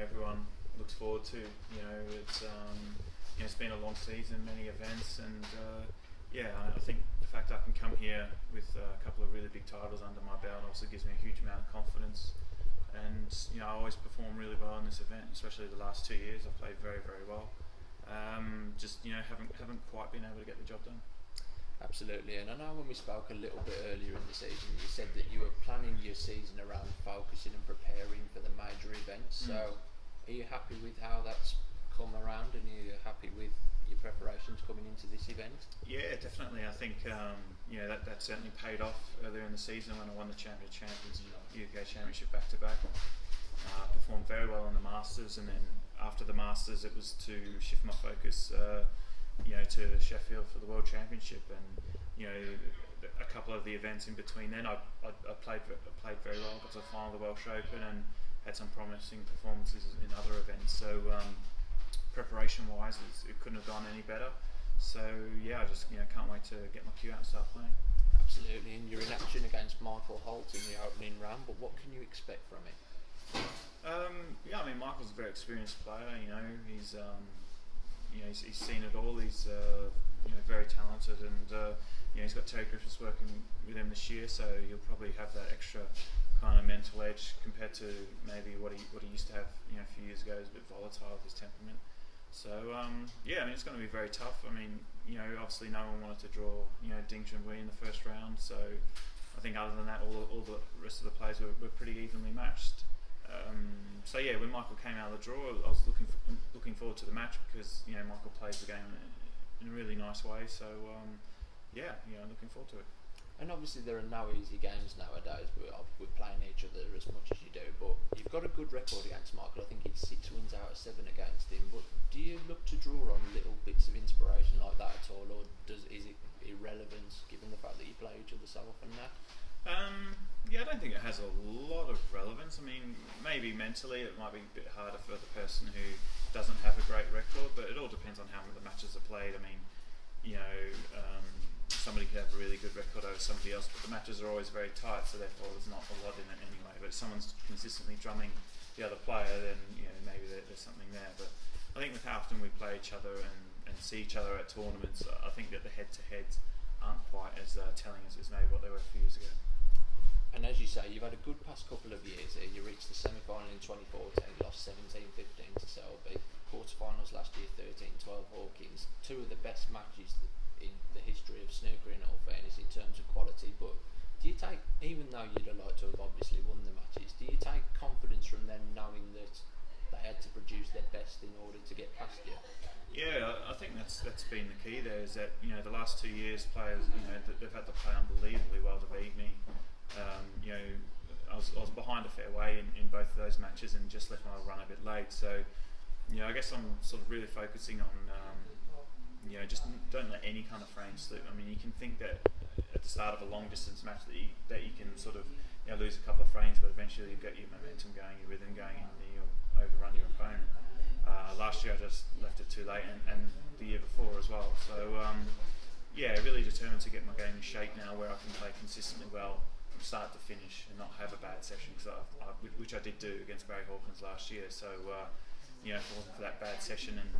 everyone looks forward to. It's been a long season, many events, and I think the fact I can come here with a couple of really big titles under my belt also gives me a huge amount of confidence. And I always perform really well in this event, especially the last 2 years. I've played very, very well. Haven't quite been able to get the job done. Absolutely, and I know when we spoke a little bit earlier in the season, you said that you were planning your season around focusing and preparing for the major events. So, are you happy with how that's come around, and are you happy with your preparations coming into this event? Yeah, definitely. I think that certainly paid off earlier in the season when I won the Champions UK Championship back to back. Performed very well in the Masters, and then after the Masters, it was to shift my focus. To Sheffield for the World Championship, and a couple of the events in between. Then I played very well. Got to the final of the Welsh Open and had some promising performances in other events. So preparation-wise, it couldn't have gone any better. So I just can't wait to get my cue out and start playing. Absolutely, and you're in action against Michael Holt in the opening round. But what can you expect from it? Michael's a very experienced player. He's seen it all. He's very talented, and he's got Terry Griffiths working with him this year, so he'll probably have that extra kind of mental edge compared to maybe what he used to have a few years ago. He's a bit volatile with his temperament. So it's going to be very tough. Obviously no one wanted to draw Ding Junhui in the first round, so I think other than that, all the rest of the players were pretty evenly matched. When Michael came out of the draw, I was looking forward to the match because Michael plays the game in a really nice way. So looking forward to it. And obviously there are no easy games nowadays. We're playing each other as much as you do, but you've got a good record against Michael. I think it's 6 wins out of 7 against him. But do you look to draw on little bits of inspiration like that at all, or is it irrelevant given the fact that you play each other so often now? I don't think it has a lot of relevance. Maybe mentally it might be a bit harder for the person who doesn't have a great record, but it all depends on how the matches are played. Somebody could have a really good record over somebody else, but the matches are always very tight, so therefore there's not a lot in it anyway. But if someone's consistently drumming the other player, then maybe there's something there. But I think with how often we play each other and see each other at tournaments, I think that the head-to-heads aren't quite as telling as maybe what they were a few years ago. And as you say, you've had a good past couple of years here. You reached the semi-final in 2014, lost 17-15 to Selby. Quarterfinals last year, 13-12 Hawkins. 2 of the best matches in the history of snooker, in all fairness, in terms of quality. But do you take, even though you'd have liked to have obviously won the matches, do you take confidence from them knowing that they had to produce their best in order to get past you? Yeah, I think that's been the key there, is that the last 2 years players they've had to play unbelievably well to beat me. I was behind a fair way in both of those matches and just left my run a bit late. So I guess I'm sort of really focusing on just don't let any kind of frame slip. You can think that at the start of a long distance match that you can sort of lose a couple of frames, but eventually you get your momentum going, your rhythm going, and you'll overrun your opponent. Last year I just left it too late, and the year before as well. So really determined to get my game in shape now, where I can play consistently well from start to finish and not have a bad session, which I did do against Barry Hawkins last year. So if it wasn't for that bad session and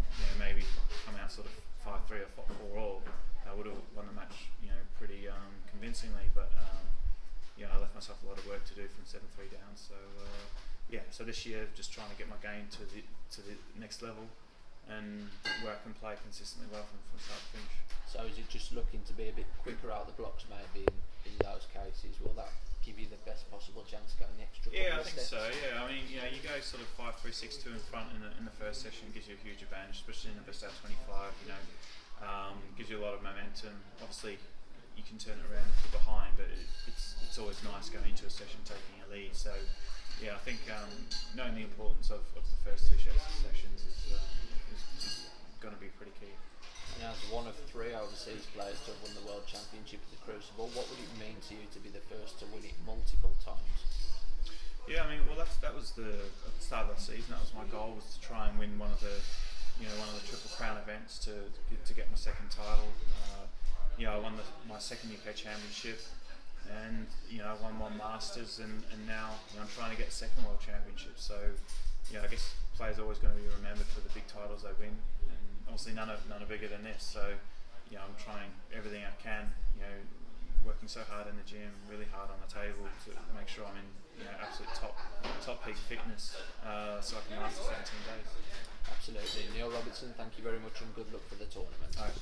maybe come out sort of 5-3 or 4-all, I would have won the match pretty convincingly. But I left myself a lot of work to do from 7-3 down. So so this year just trying to get my game to the next level and where I can play consistently well from start to finish. So is it just looking to be a bit quicker out the blocks maybe in those cases? Will that give you the best possible chance of going the extra couple I of think steps? so. You go sort of 5-3, 6-2 in front in the first session, gives you a huge advantage, especially in the best out 25. Gives you a lot of momentum. Obviously, you can turn it around if you're behind, but it's always nice going into a session taking a lead. So I think knowing the importance of the first 2 sessions is going to be pretty key. And as one of 3 overseas players to have won the World Championship at the Crucible, what would it mean to you to be the first to win it multiple times? That was at the start of the season. That was my goal, was to try and win one of the Triple Crown events to get my second title. I won my second UK Championship, and I won 1 Masters, and now I'm trying to get a second World Championship. So I guess players are always going to be remembered for the big titles they win, and obviously none are bigger than this. So, I'm trying everything I can, working so hard in the gym, really hard on the table to make sure I'm in, absolute top peak fitness, so I can last the 17 days. Absolutely. Neil Robertson, thank you very much and good luck for the tournament. All right.